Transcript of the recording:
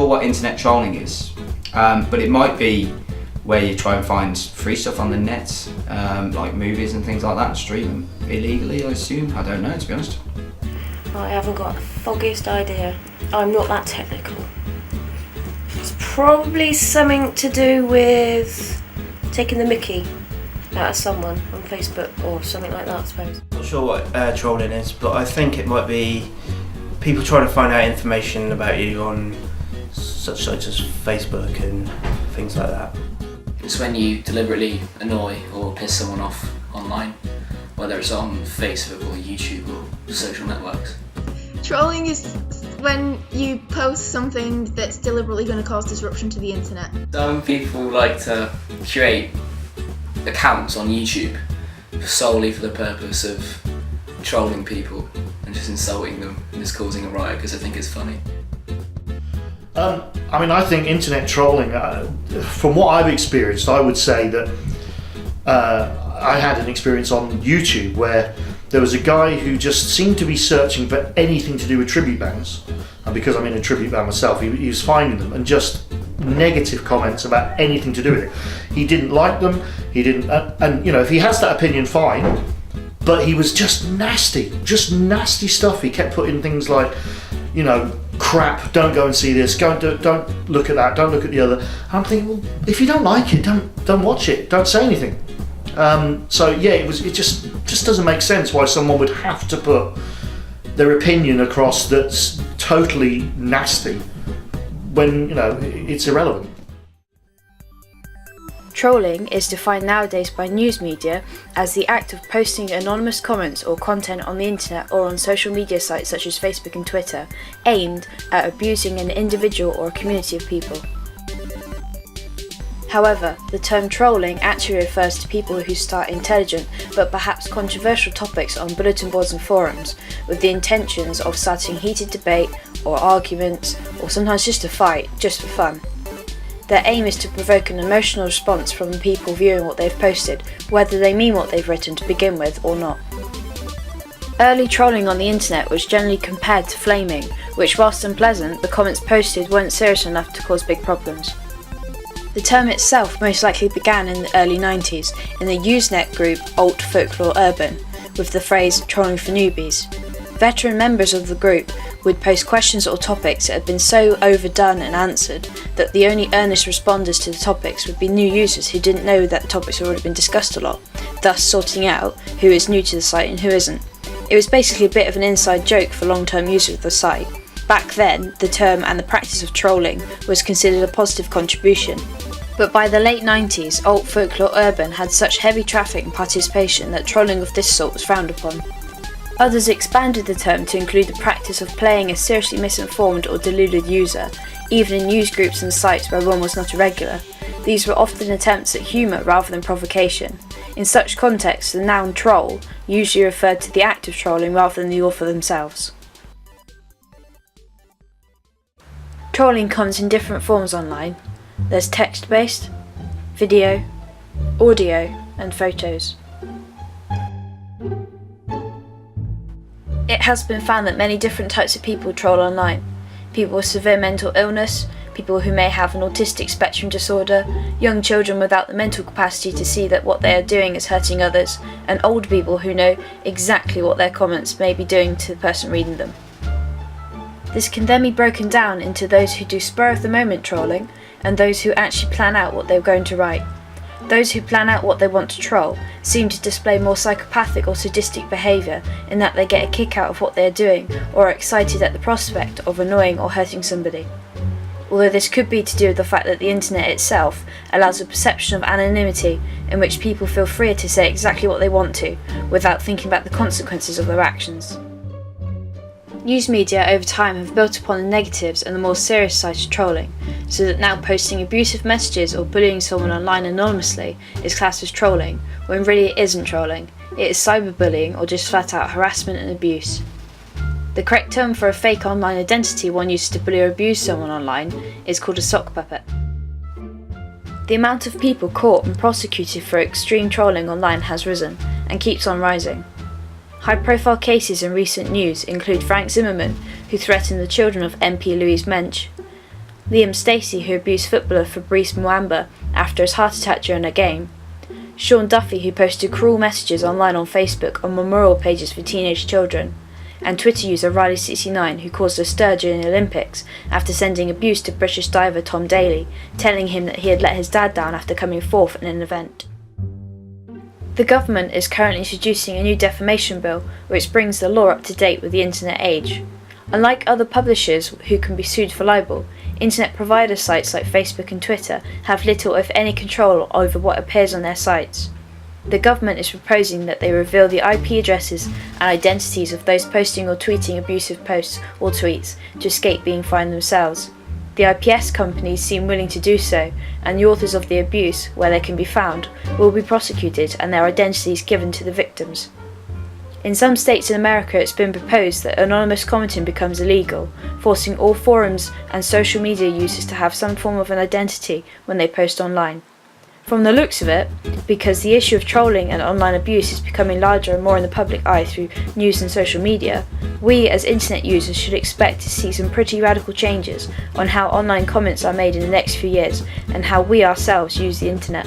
what internet trolling is, but it might be where you try and find free stuff on the net, like movies and things like that, and stream them illegally, I assume. I don't know, to be honest. I haven't got the foggiest idea. I'm not that technical. It's probably something to do with taking the mickey out of someone on Facebook or something like that, I suppose. Not sure what trolling is, but I think it might be people trying to find out information about you on such sites as Facebook and things like that. It's when you deliberately annoy or piss someone off online, whether it's on Facebook or YouTube or social networks. Trolling is when you post something that's deliberately going to cause disruption to the internet. Some people like to create accounts on YouTube solely for the purpose of trolling people and just insulting them and just causing a riot because they think it's funny. I think internet trolling, from what I've experienced, I would say that I had an experience on YouTube where there was a guy who just seemed to be searching for anything to do with tribute bands, and because I'm in a tribute band myself, he was finding them and just negative comments about anything to do with it. He didn't like them, he didn't, and if he has that opinion, fine, but he was just nasty stuff. He kept putting things like, crap, don't go and see this, don't look at that, don't look at the other. I'm thinking, well, if you don't like it, don't watch it, don't say anything. It just doesn't make sense why someone would have to put their opinion across that's totally nasty when it's irrelevant. Trolling is defined nowadays by news media as the act of posting anonymous comments or content on the internet or on social media sites such as Facebook and Twitter, aimed at abusing an individual or a community of people. However, the term trolling actually refers to people who start intelligent but perhaps controversial topics on bulletin boards and forums with the intentions of starting heated debate or arguments, or sometimes just a fight, just for fun. Their aim is to provoke an emotional response from the people viewing what they've posted, whether they mean what they've written to begin with or not. Early trolling on the internet was generally compared to flaming, which, whilst unpleasant, the comments posted weren't serious enough to cause big problems. The term itself most likely began in the early 90s in the Usenet group Alt Folklore Urban, with the phrase trolling for newbies. Veteran members of the group would post questions or topics that had been so overdone and answered that the only earnest responders to the topics would be new users who didn't know that the topics had already been discussed a lot, thus sorting out who is new to the site and who isn't. It was basically a bit of an inside joke for long-term users of the site. Back then, the term and the practice of trolling was considered a positive contribution. But by the late 90s, Alt Folklore Urban had such heavy traffic and participation that trolling of this sort was frowned upon. Others expanded the term to include the practice of playing a seriously misinformed or deluded user, even in news groups and sites where one was not a regular. These were often attempts at humour rather than provocation. In such contexts, the noun troll usually referred to the act of trolling rather than the author themselves. Trolling comes in different forms online. There's text-based, video, audio, and photos. It has been found that many different types of people troll online. People with severe mental illness, people who may have an autistic spectrum disorder, young children without the mental capacity to see that what they are doing is hurting others, and old people who know exactly what their comments may be doing to the person reading them. This can then be broken down into those who do spur-of-the-moment trolling, and those who actually plan out what they're going to write. Those who plan out what they want to troll seem to display more psychopathic or sadistic behaviour in that they get a kick out of what they are doing or are excited at the prospect of annoying or hurting somebody. Although this could be to do with the fact that the internet itself allows a perception of anonymity in which people feel freer to say exactly what they want to without thinking about the consequences of their actions. News media over time have built upon the negatives and the more serious side of trolling, so that now posting abusive messages or bullying someone online anonymously is classed as trolling, when really it isn't trolling, it is cyberbullying or just flat out harassment and abuse. The correct term for a fake online identity one uses to bully or abuse someone online is called a sock puppet. The amount of people caught and prosecuted for extreme trolling online has risen, and keeps on rising. High-profile cases in recent news include Frank Zimmerman, who threatened the children of MP Louise Mensch, Liam Stacey, who abused footballer Fabrice Muamba after his heart attack during a game, Sean Duffy, who posted cruel messages online on Facebook on memorial pages for teenage children, and Twitter user Riley69, who caused a stir during the Olympics after sending abuse to British diver Tom Daley, telling him that he had let his dad down after coming fourth in an event. The government is currently introducing a new defamation bill which brings the law up to date with the internet age. Unlike other publishers who can be sued for libel, internet provider sites like Facebook and Twitter have little if any control over what appears on their sites. The government is proposing that they reveal the IP addresses and identities of those posting or tweeting abusive posts or tweets to escape being fined themselves. The IPS companies seem willing to do so, and the authors of the abuse, where they can be found, will be prosecuted and their identities given to the victims. In some states in America, it's been proposed that anonymous commenting becomes illegal, forcing all forums and social media users to have some form of an identity when they post online. From the looks of it, because the issue of trolling and online abuse is becoming larger and more in the public eye through news and social media, we as internet users should expect to see some pretty radical changes on how online comments are made in the next few years and how we ourselves use the internet.